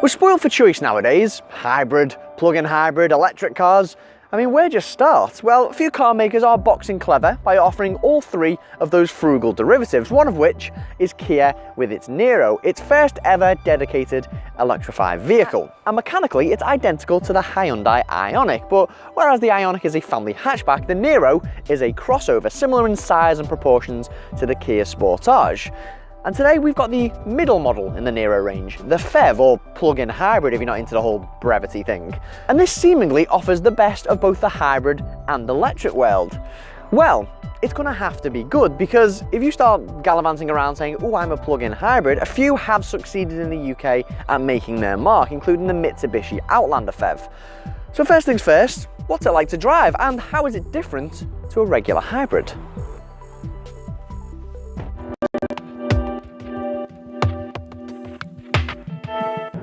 We're spoiled for choice nowadays. Hybrid, plug-in hybrid, electric cars. I mean, where do you start? Well, a few car makers are boxing clever by offering all three of those frugal derivatives, one of which is Kia with its Niro, its first ever dedicated electrified vehicle. And mechanically, it's identical to the Hyundai Ioniq, but whereas the Ioniq is a family hatchback, the Niro is a crossover, similar in size and proportions to the Kia Sportage. And today we've got the middle model in the Niro range, the PHEV, or plug-in hybrid if you're not into the whole brevity thing. And this seemingly offers the best of both the hybrid and electric world. Well, it's gonna have to be good, because if you start gallivanting around saying, oh, I'm a plug-in hybrid, a few have succeeded in the UK at making their mark, including the Mitsubishi Outlander PHEV. So first things first, what's it like to drive, and how is it different to a regular hybrid?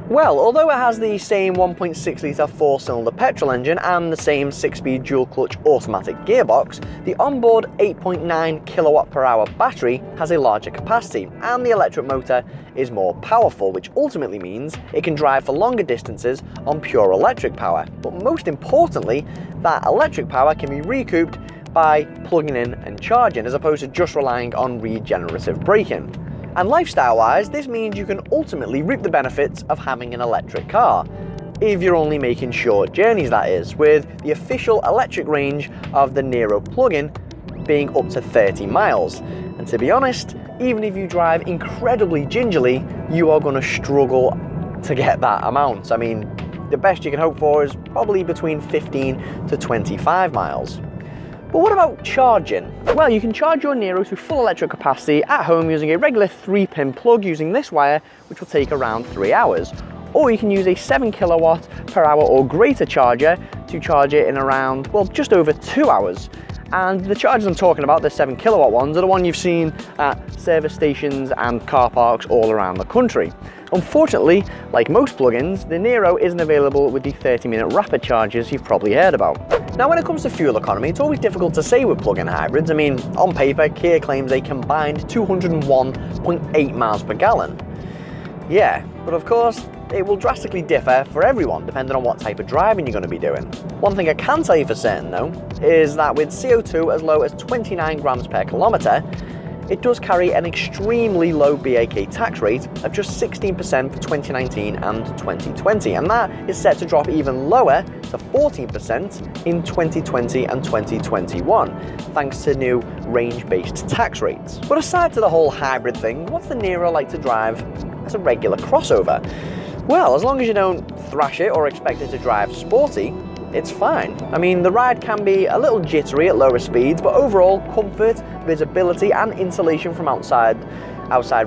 Well, although it has the same 1.6 litre 4-cylinder petrol engine and the same 6-speed dual-clutch automatic gearbox, the onboard 8.9 kilowatt-per-hour battery has a larger capacity, and the electric motor is more powerful, which ultimately means it can drive for longer distances on pure electric power. But most importantly, that electric power can be recouped by plugging in and charging, as opposed to just relying on regenerative braking. And lifestyle-wise, this means you can ultimately reap the benefits of having an electric car, if you're only making short journeys, that is, with the official electric range of the Niro plug-in being up to 30 miles. And to be honest, even if you drive incredibly gingerly, you are going to struggle to get that amount. I mean, the best you can hope for is probably between 15 to 25 miles. But what about charging? Well, you can charge your Niro to full electric capacity at home using a regular 3-pin plug using this wire, which will take around 3 hours. Or you can use a 7 kilowatt per hour or greater charger to charge it in around, well, just over 2 hours. And the chargers I'm talking about, the 7 kilowatt ones, are the one you've seen at service stations and car parks all around the country. Unfortunately, like most plugins, the Niro isn't available with the 30-minute rapid chargers you've probably heard about. Now, when it comes to fuel economy, it's always difficult to say with plug-in hybrids. I mean, on paper, Kia claims a combined 201.8 miles per gallon. Yeah, but of course, it will drastically differ for everyone, depending on what type of driving you're going to be doing. One thing I can tell you for certain, though, is that with CO2 as low as 29 grams per kilometre, it does carry an extremely low BAK tax rate of just 16% for 2019 and 2020, and that is set to drop even lower to 14% in 2020 and 2021, thanks to new range-based tax rates. But aside to the whole hybrid thing, what's the Niro like to drive as a regular crossover? Well, as long as you don't thrash it or expect it to drive sporty, it's fine. I mean, the ride can be a little jittery at lower speeds, but overall, comfort, visibility, and insulation from outside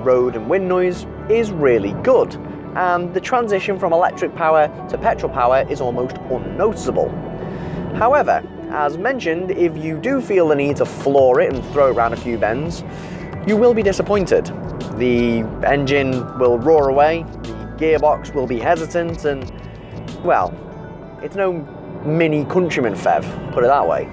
road and wind noise is really good. And the transition from electric power to petrol power is almost unnoticeable. However, as mentioned, if you do feel the need to floor it and throw it around a few bends, you will be disappointed. The engine will roar away, the gearbox will be hesitant, and, well, it's no mini Countryman PHEV, put it that way.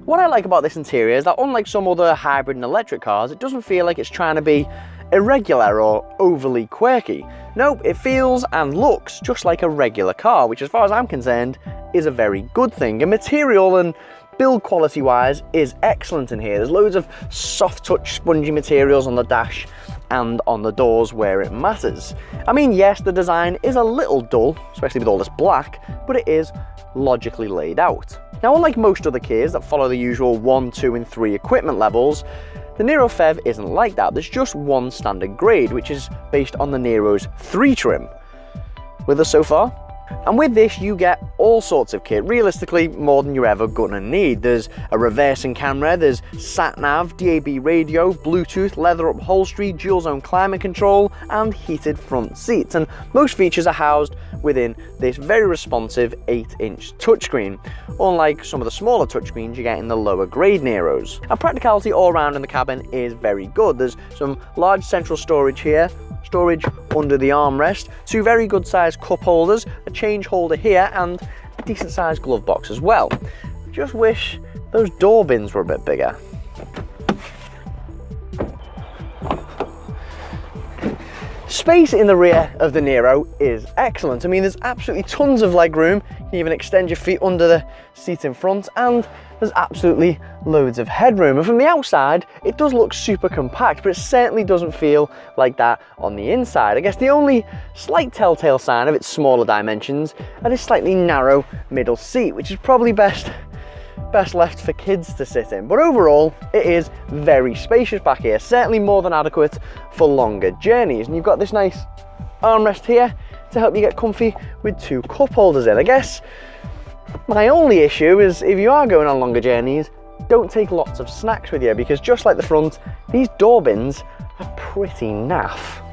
What I like about this interior is that unlike some other hybrid and electric cars, it doesn't feel like it's trying to be irregular or overly quirky. Nope, it feels and looks just like a regular car, which as far as I'm concerned is a very good thing. And material and build quality wise is excellent in here. There's loads of soft touch spongy materials on the dash and on the doors where it matters. I mean, yes, the design is a little dull, especially with all this black, but it is logically laid out. Now, unlike most other Kias that follow the usual 1, 2 and 3 equipment levels, the Niro PHEV isn't like that. There's just one standard grade, which is based on the Niro's 3 trim. With us so far? And with this, you get all sorts of kit, realistically more than you're ever gonna need. There's a reversing camera, there's sat-nav, DAB radio, Bluetooth, leather upholstery, dual-zone climate control, and heated front seats. And most features are housed within this very responsive 8-inch touchscreen, unlike some of the smaller touchscreens you get in the lower grade Niros. And practicality all around in the cabin is very good. There's some large central storage here, storage under the armrest, 2 very good sized cup holders, a change holder here, and a decent sized glove box as well. Just wish those door bins were a bit bigger. space in the rear of the Niro is excellent. I mean, there's absolutely tons of leg room. You can even extend your feet under the seat in front, and there's absolutely loads of headroom. And from the outside, it does look super compact, but it certainly doesn't feel like that on the inside. I guess the only slight telltale sign of its smaller dimensions are this slightly narrow middle seat, which is probably best left for kids to sit in. But overall, it is very spacious back here, certainly more than adequate for longer journeys. And you've got this nice armrest here to help you get comfy with 2 cup holders in. I guess my only issue is if you are going on longer journeys, don't take lots of snacks with you, because just like the front, these door bins are pretty naff.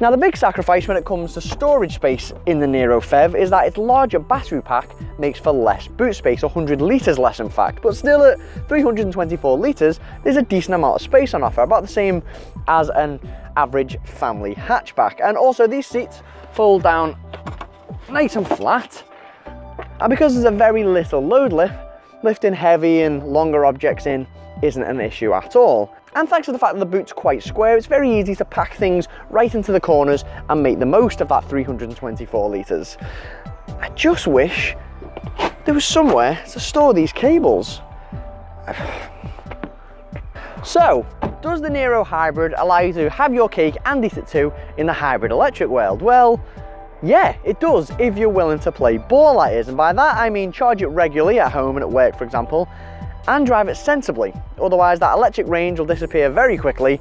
Now, the big sacrifice when it comes to storage space in the Niro PHEV is that its larger battery pack makes for less boot space, 100 litres less in fact, but still at 324 litres, there's a decent amount of space on offer, about the same as an average family hatchback. And also these seats fold down nice and flat, and because there's a very little load lift, lifting heavy and longer objects in isn't an issue at all. And thanks to the fact that the boot's quite square, it's very easy to pack things right into the corners and make the most of that 324 litres. I just wish there was somewhere to store these cables. So, does the Niro Hybrid allow you to have your cake and eat it too in the hybrid electric world? Well, yeah, it does, if you're willing to play ball, that is. And by that I mean charge it regularly at home and at work, for example, and drive it sensibly. Otherwise that electric range will disappear very quickly,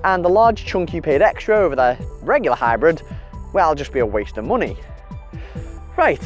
and the large chunk you paid extra over the regular hybrid, well, just be a waste of money. Right,